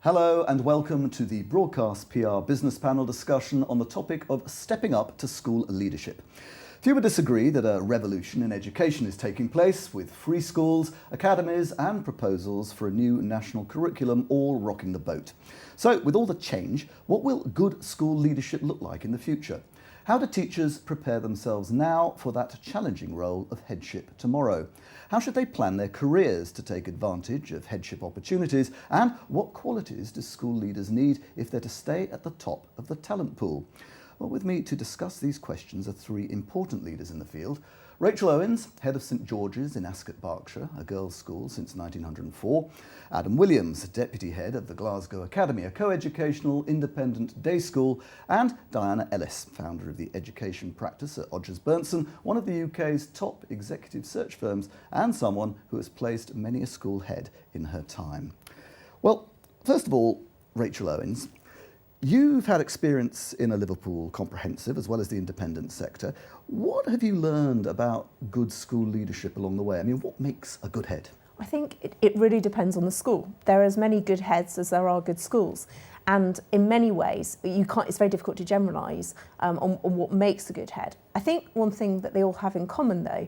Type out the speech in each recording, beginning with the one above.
Hello and welcome to the Broadcast PR Business Panel discussion on the topic of stepping up to school leadership. Few would disagree that a revolution in education is taking place, with free schools, academies and proposals for a new national curriculum all rocking the boat. So, with all the change, what will good school leadership look like in the future? How do teachers prepare themselves now for that challenging role of headship tomorrow? How should they plan their careers to take advantage of headship opportunities? And what qualities do school leaders need if they're to stay at the top of the talent pool? Well, with me to discuss these questions are three important leaders in the field. Rachel Owens, head of St George's in Ascot, Berkshire, a girls' school since 1904. Adam Williams, deputy head of the Glasgow Academy, a co-educational independent day school. And Diana Ellis, founder of the education practice at Odgers Berndtson, one of the UK's top executive search firms, and someone who has placed many a school head in her time. Well, first of all, Rachel Owens, you've had experience in a Liverpool comprehensive as well as the independent sector. What have you learned about good school leadership along the way? I mean, what makes a good head? I think it really depends on the school. There are as many good heads as there are good schools. And in many ways, it's very difficult to generalise on what makes a good head. I think one thing that they all have in common, though,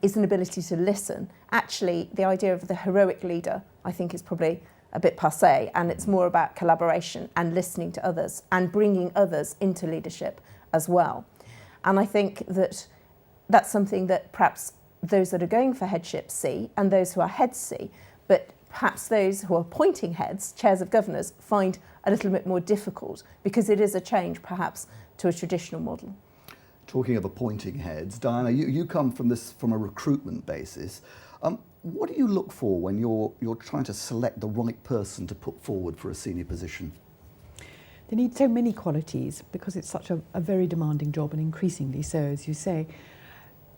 is an ability to listen. Actually, the idea of the heroic leader, I think, is probably a bit passé, and it's more about collaboration and listening to others and bringing others into leadership as well. And I think that that's something that perhaps those that are going for headship see and those who are heads see, but perhaps those who are appointing heads, chairs of governors, find a little bit more difficult because it is a change perhaps to a traditional model. Talking of appointing heads, Diana, you come from a recruitment basis. What do you look for when you're trying to select the right person to put forward for a senior position? They need so many qualities because it's such a very demanding job, and increasingly so, as you say.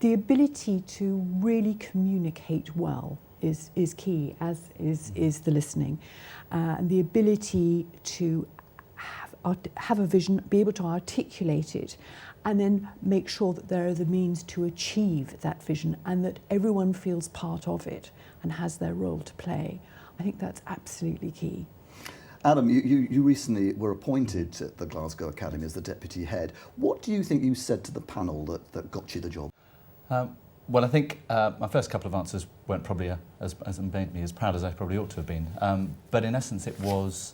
The ability to really communicate well is key, as is the listening. And the ability to have a vision, be able to articulate it, and then make sure that there are the means to achieve that vision and that everyone feels part of it and has their role to play. I think that's absolutely key. Adam, you recently were appointed at the Glasgow Academy as the deputy head. What do you think you said to the panel that got you the job? Well, I think my first couple of answers weren't probably as made me as proud as I probably ought to have been. But in essence, it was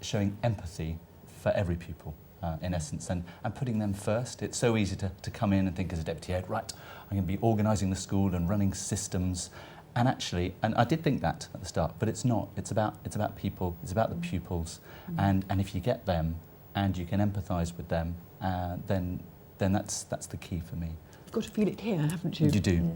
showing empathy for every pupil. In essence, and putting them first. It's so easy to come in and think as a deputy head, right, I'm going to be organising the school and running systems, and actually, and I did think that at the start, but it's not. It's about people. It's about the pupils, and if you get them and you can empathise with them, then that's the key for me. You've got to feel it here, haven't you? You do.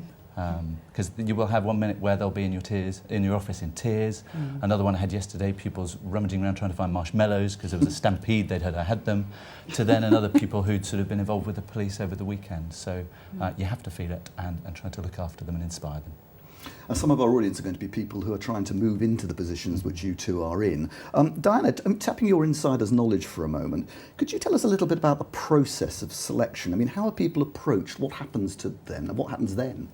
Because you will have 1 minute where they'll be in your office in tears. Another one I had yesterday, pupils rummaging around trying to find marshmallows because there was a stampede, they'd heard I had them, to then another people who'd sort of been involved with the police over the weekend. So you have to feel it and try to look after them and inspire them. And some of our audience are going to be people who are trying to move into the positions which you two are in. Diana, tapping your insider's knowledge for a moment, could you tell us a little bit about the process of selection? I mean, how are people approached? What happens to them and what happens then?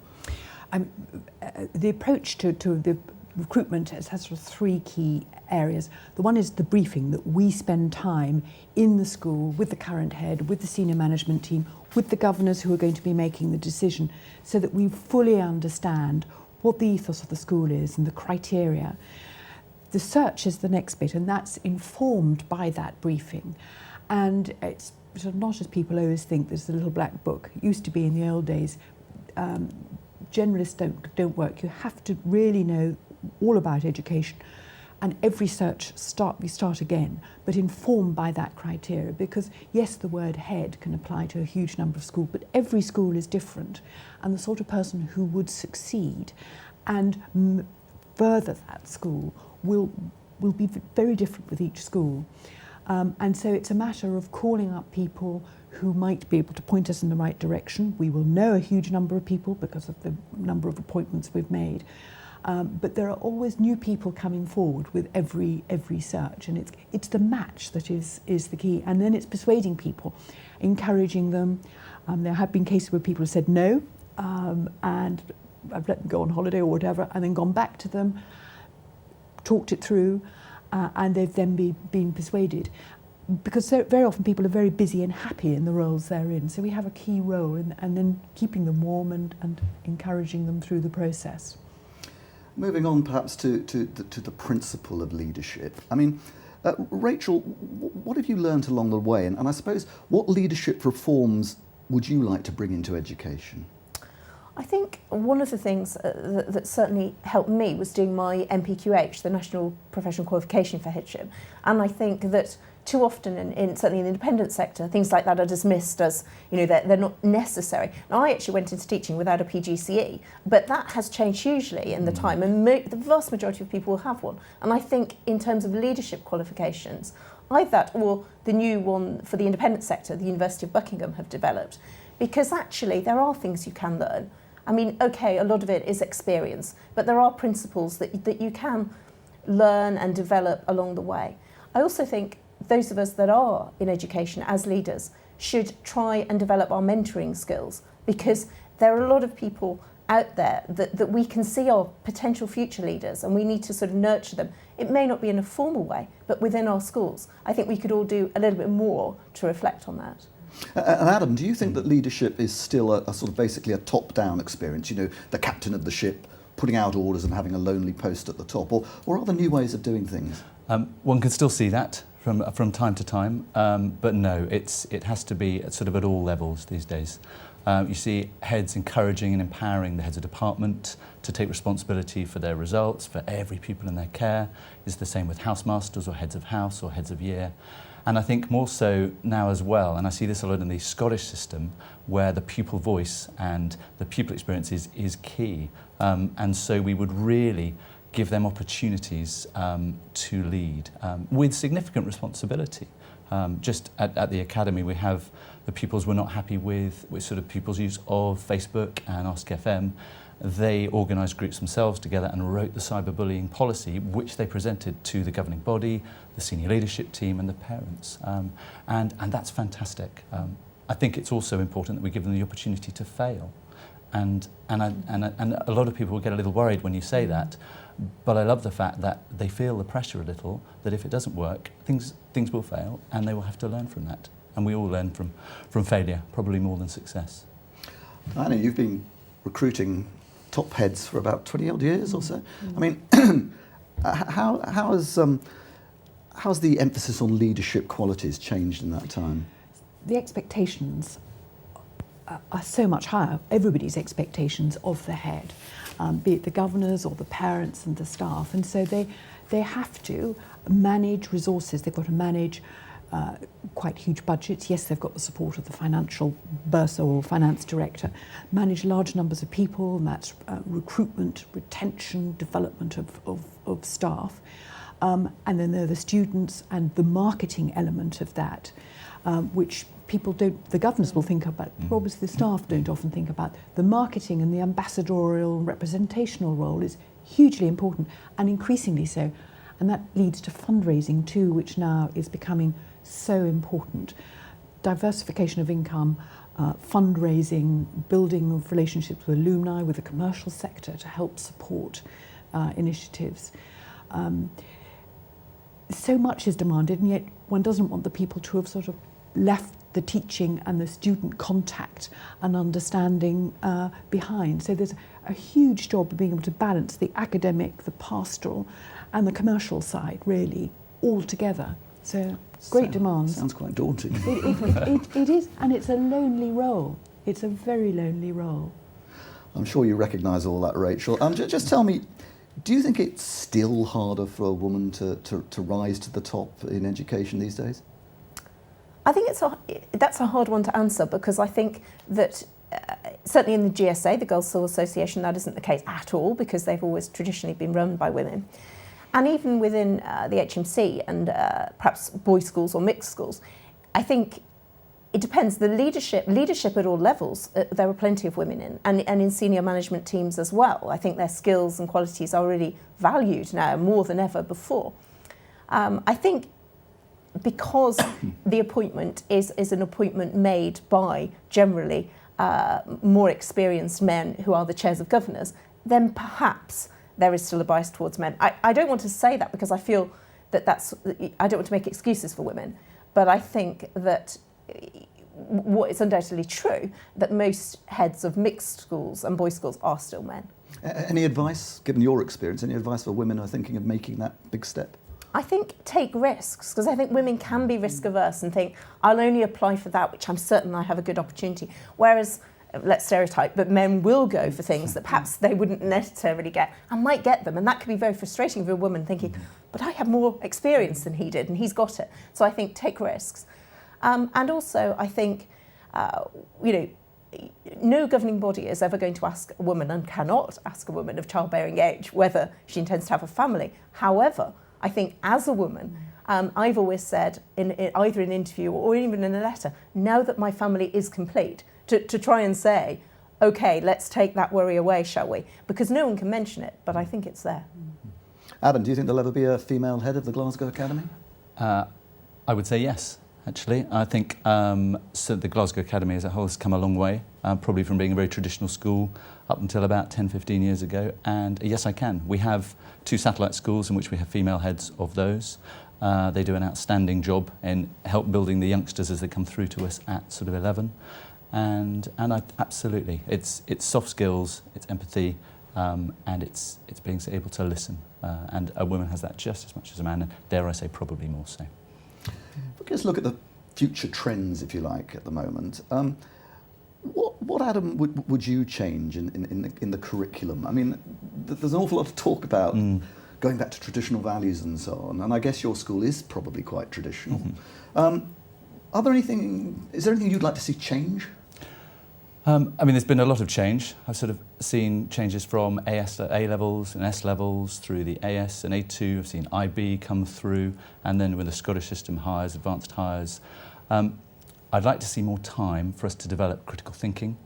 The approach to the recruitment has sort of three key areas. The one is the briefing, that we spend time in the school with the current head, with the senior management team, with the governors who are going to be making the decision, so that we fully understand what the ethos of the school is and the criteria. The search is the next bit, and that's informed by that briefing. And it's sort of not as people always think, there's a little black book. It used to be in the old days. Generalists don't work. You have to really know all about education, and every search we start again, but informed by that criteria, because yes, the word head can apply to a huge number of schools, but every school is different, and the sort of person who would succeed and further that school will be very different with each school. And so it's a matter of calling up people who might be able to point us in the right direction. We will know a huge number of people because of the number of appointments we've made. But there are always new people coming forward with every search, and it's the match that is the key. And then it's persuading people, encouraging them. There have been cases where people have said no, and I've let them go on holiday or whatever, and then gone back to them, talked it through, and they've then been persuaded. Because very often people are very busy and happy in the roles they're in. So we have a key role in and then keeping them warm and encouraging them through the process. Moving on perhaps to the principle of leadership. I mean, Rachel, what have you learnt along the way? And I suppose, what leadership reforms would you like to bring into education? I think one of the things that certainly helped me was doing my NPQH, the National Professional Qualification for Headship. And I think that too often, certainly in the independent sector, things like that are dismissed as, they're not necessary. Now, I actually went into teaching without a PGCE, but that has changed hugely in the time, and the vast majority of people will have one. And I think in terms of leadership qualifications, either that or the new one for the independent sector, the University of Buckingham have developed, because actually there are things you can learn. I mean, okay, a lot of it is experience, but there are principles that you can learn and develop along the way. I also think those of us that are in education as leaders should try and develop our mentoring skills, because there are a lot of people out there that we can see are potential future leaders, and we need to sort of nurture them. It may not be in a formal way, but within our schools, I think we could all do a little bit more to reflect on that. And Adam, do you think that leadership is still a sort of basically a top-down experience, the captain of the ship putting out orders and having a lonely post at the top, or are there new ways of doing things? One can still see that from time to time, but no, it has to be sort of at all levels these days. You see heads encouraging and empowering the heads of department to take responsibility for their results, for every pupil in their care. It's the same with housemasters or heads of house or heads of year. And I think more so now as well, and I see this a lot in the Scottish system, where the pupil voice and the pupil experience is key. And so we would really give them opportunities to lead with significant responsibility. Just at the academy, we have the pupils were not happy with sort of pupils' use of Facebook and Ask FM. They organised groups themselves together and wrote the cyberbullying policy, which they presented to the governing body, the senior leadership team and the parents. And that's fantastic. I think it's also important that we give them the opportunity to fail. And a lot of people will get a little worried when you say that, but I love the fact that they feel the pressure a little, that if it doesn't work, things will fail, and they will have to learn from that. And we all learn from failure, probably more than success. Diana, you've been recruiting top heads for about 20 odd years or so. I mean, how has the emphasis on leadership qualities changed in that time? The expectations are so much higher, everybody's expectations of the head, be it the governors or the parents and the staff. And so they have to manage resources. They've got to manage quite huge budgets. Yes, they've got the support of the financial bursar or finance director, manage large numbers of people, and that's recruitment, retention, development of staff. And then there are the students and the marketing element of that, which people don't, the governors will think about, but obviously the staff don't often think about. The marketing and the ambassadorial and representational role is hugely important, and increasingly so. And that leads to fundraising too, which now is becoming so important. Diversification of income, fundraising, building of relationships with alumni, with the commercial sector to help support initiatives. So much is demanded, and yet one doesn't want the people to have sort of left the teaching and the student contact and understanding behind. So there's a huge job of being able to balance the academic, the pastoral and the commercial side, really, all together. So great demands. Sounds quite daunting. It is, and it's a lonely role. It's a very lonely role. I'm sure you recognise all that, Rachel. Just tell me, do you think it's still harder for a woman to rise to the top in education these days? I think that's a hard one to answer, because I think that certainly in the GSA, the Girls' School Association, that isn't the case at all, because they've always traditionally been run by women. And even within the HMC and perhaps boys' schools or mixed schools, I think it depends. The leadership at all levels, there are plenty of women in, and in senior management teams as well. I think their skills and qualities are really valued now more than ever before. I think because the appointment is an appointment made by generally more experienced men who are the chairs of governors, then perhaps there is still a bias towards men. I don't want to say that, because I feel that's, I don't want to make excuses for women, but I think that what is undoubtedly true, that most heads of mixed schools and boys' schools are still men. Any advice, given your experience, any advice for women who are thinking of making that big step? I think take risks, because I think women can be risk averse and think, I'll only apply for that which I'm certain I have a good opportunity. Whereas, let's stereotype, but men will go for things that perhaps they wouldn't necessarily get and might get them. And that can be very frustrating for a woman thinking, but I have more experience than he did and he's got it. So I think take risks. And also, I think, no governing body is ever going to ask a woman, and cannot ask a woman of childbearing age, whether she intends to have a family. However, I think as a woman, I've always said, in either in an interview or even in a letter, now that my family is complete, to try and say, OK, let's take that worry away, shall we? Because no one can mention it, but I think it's there. Adam, do you think there'll ever be a female head of the Glasgow Academy? I would say yes, actually. I think so the Glasgow Academy as a whole has come a long way, probably from being a very traditional school up until about 10, 15 years ago. And yes, I can. We have 2 satellite schools in which we have female heads of those. They do an outstanding job in help building the youngsters as they come through to us at sort of 11. And I absolutely, it's soft skills, it's empathy, and it's being able to listen. And a woman has that just as much as a man, and dare I say, probably more so. If we just look at the future trends, if you like, at the moment, what Adam, would you change in the curriculum? I mean, there's an awful lot of talk about going back to traditional values and so on, and I guess your school is probably quite traditional. Is there anything you'd like to see change? I mean, there's been a lot of change. I've sort of seen changes from A levels and S levels through the AS and A2. I've seen IB come through, and then when the Scottish system hires, advanced hires. I'd like to see more time for us to develop critical thinking,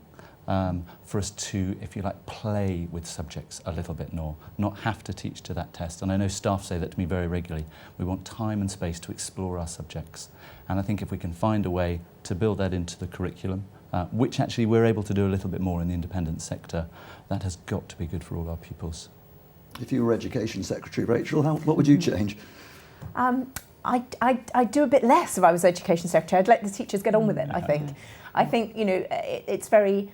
for us to, if you like, play with subjects a little bit more, not have to teach to that test. And I know staff say that to me very regularly. We want time and space to explore our subjects. And I think if we can find a way to build that into the curriculum, which actually we're able to do a little bit more in the independent sector, that has got to be good for all our pupils. If you were Education Secretary, Rachel, what would you change? I'd do a bit less if I was Education Secretary. I'd let the teachers get on with it, I think. I think, it's very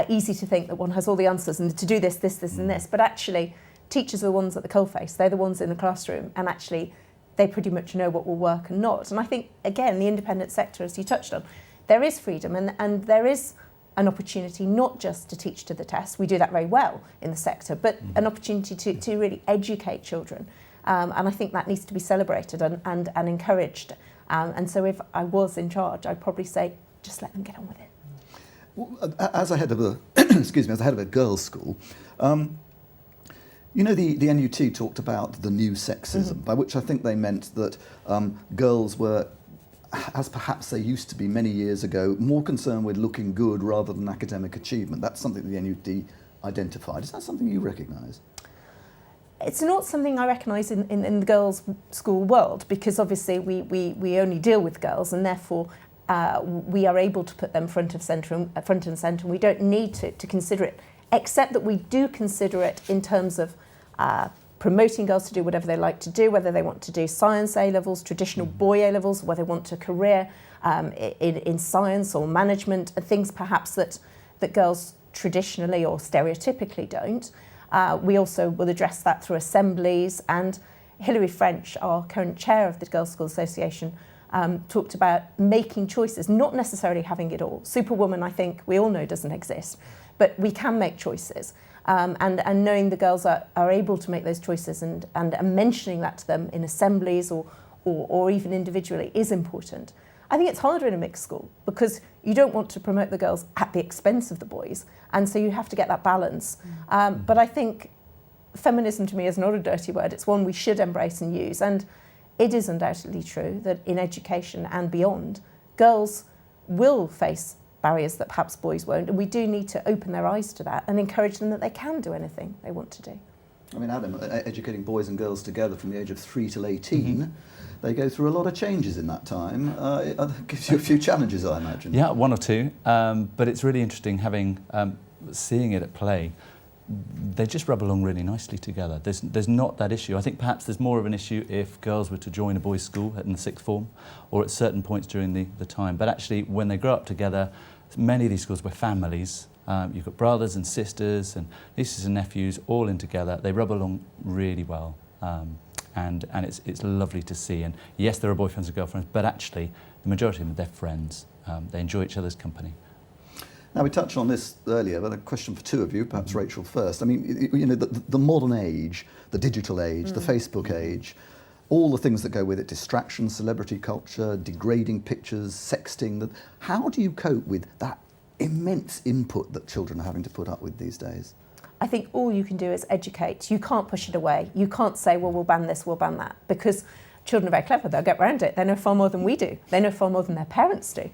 easy to think that one has all the answers and to do this, and this, but actually teachers are the ones at the coalface. They're the ones in the classroom, and actually they pretty much know what will work and not. And I think, again, the independent sector, as you touched on, there is freedom and there is an opportunity not just to teach to the test, we do that very well in the sector, but an opportunity to really educate children. And I think that needs to be celebrated and encouraged. And so if I was in charge, I'd probably say, just let them get on with it. Well, as a head of a, as a head of a girls' school, the NUT talked about the new sexism, by which I think they meant that girls were, as perhaps they used to be many years ago, more concerned with looking good rather than academic achievement. That's something the NUT identified. Is that something you recognise? It's not something I recognise in the girls' school world, because obviously we only deal with girls, and therefore we are able to put them front and centre, and we don't need to consider it, except that we do consider it in terms of promoting girls to do whatever they like to do, whether they want to do science A-levels, traditional boy A-levels, whether they want a career in science or management, and things perhaps that girls traditionally or stereotypically don't. We also will address that through assemblies, and Hilary French, our current chair of the Girls' School Association, talked about making choices, not necessarily having it all. Superwoman, I think, we all know doesn't exist, but we can make choices. And knowing the girls are able to make those choices and mentioning that to them in assemblies or even individually is important. I think it's harder in a mixed school because you don't want to promote the girls at the expense of the boys, and so you have to get that balance. But I think feminism to me is not a dirty word, it's one we should embrace and use, and it is undoubtedly true that in education and beyond, girls will face barriers that perhaps boys won't, and we do need to open their eyes to that and encourage them that they can do anything they want to do. I mean, Adam, educating boys and girls together from the age of 3 till 18, they go through a lot of changes in that time. It gives you a few challenges, I imagine. Yeah, 1 or 2, but it's really interesting seeing it at play. they just rub along really nicely together. There's not that issue. I think perhaps there's more of an issue if girls were to join a boys' school in the sixth form or at certain points during the time. But actually, when they grow up together, many of these schools were families. You've got brothers and sisters and nieces and nephews all in together. They rub along really well. And it's lovely to see. And yes, there are boyfriends and girlfriends, but actually, the majority of them, they're friends. They enjoy each other's company. Now, we touched on this earlier, but a question for two of you, perhaps Rachel first. I mean, you know, the modern age, the digital age, the Facebook age, all the things that go with it, distraction, celebrity culture, degrading pictures, sexting. How do you cope with that immense input that children are having to put up with these days? I think all you can do is educate. You can't push it away. You can't say, well, we'll ban this, we'll ban that, because children are very clever. They'll get around it. They know far more than we do. They know far more than their parents do.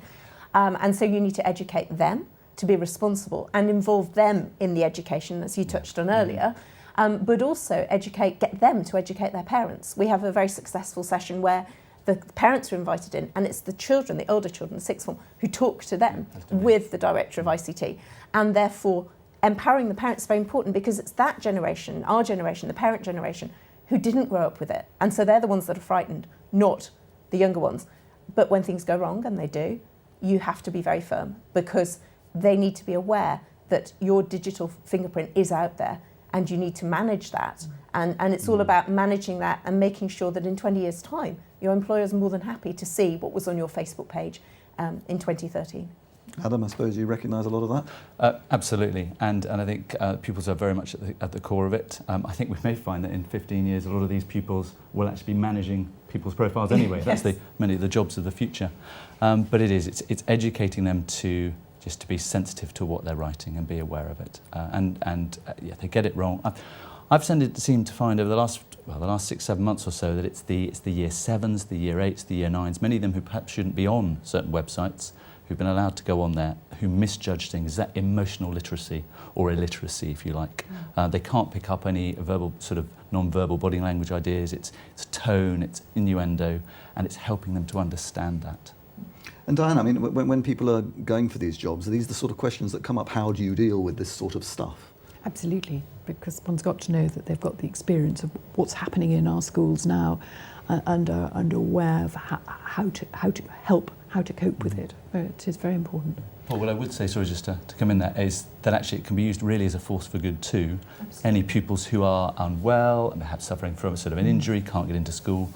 And so you need to educate them to be responsible and involve them in the education, as you touched on earlier, but also get them to educate their parents. We have a very successful session where the parents are invited in, and it's the children, the older children, the sixth form, who talk to them with the director of ICT. And therefore, empowering the parents is very important, because it's that generation, our generation, the parent generation, who didn't grow up with it. And so they're the ones that are frightened, not the younger ones. But when things go wrong, and they do, you have to be very firm, because they need to be aware that your digital fingerprint is out there, and you need to manage that. And it's all about managing that and making sure that in 20 years' time, your employer is more than happy to see what was on your Facebook page in 2013. Adam, I suppose you recognise a lot of that? Absolutely, and I think pupils are very much at the core of it. I think we may find that in 15 years, a lot of these pupils will actually be managing people's profiles anyway. Yes. That's many of the jobs of the future. But it's educating them to be sensitive to what they're writing and be aware of it. Yeah, they get it wrong. I've seemed to find over the last 6-7 months or so that it's the year 7s, the year 8s, the year 9s, many of them who perhaps shouldn't be on certain websites, who've been allowed to go on there, who misjudge things. Is that emotional literacy or illiteracy, if you like? They can't pick up any verbal, sort of non-verbal body language ideas. It's tone, it's innuendo, and it's helping them to understand that. And Diana, I mean, when people are going for these jobs, are these the sort of questions that come up? How do you deal with this sort of stuff? Absolutely, because one's got to know that they've got the experience of what's happening in our schools now, and are aware of how to help, how to cope with it. It is very important. Well, what I would say, sorry, just to come in there, is that actually it can be used really as a force for good too. Absolutely. Any pupils who are unwell and perhaps suffering from a sort of an injury, can't get into school,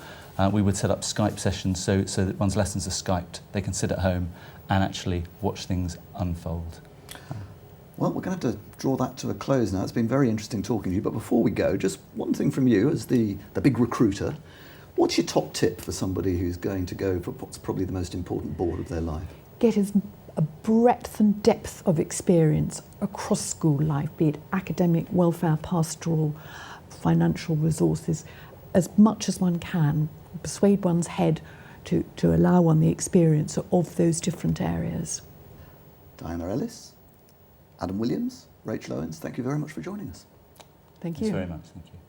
we would set up Skype sessions so that one's lessons are Skyped. They can sit at home and actually watch things unfold. Well, we're going to have to draw that to a close now. It's been very interesting talking to you, but before we go, just one thing from you as the big recruiter. What's your top tip for somebody who's going to go for what's probably the most important board of their life? Get a breadth and depth of experience across school life, be it academic, welfare, pastoral, financial resources, as much as one can. Persuade one's head to allow one the experience of those different areas. Diana Ellis, Adam Williams, Rachel Owens, thank you very much for joining us. Thank you. Thanks very much. Thank you.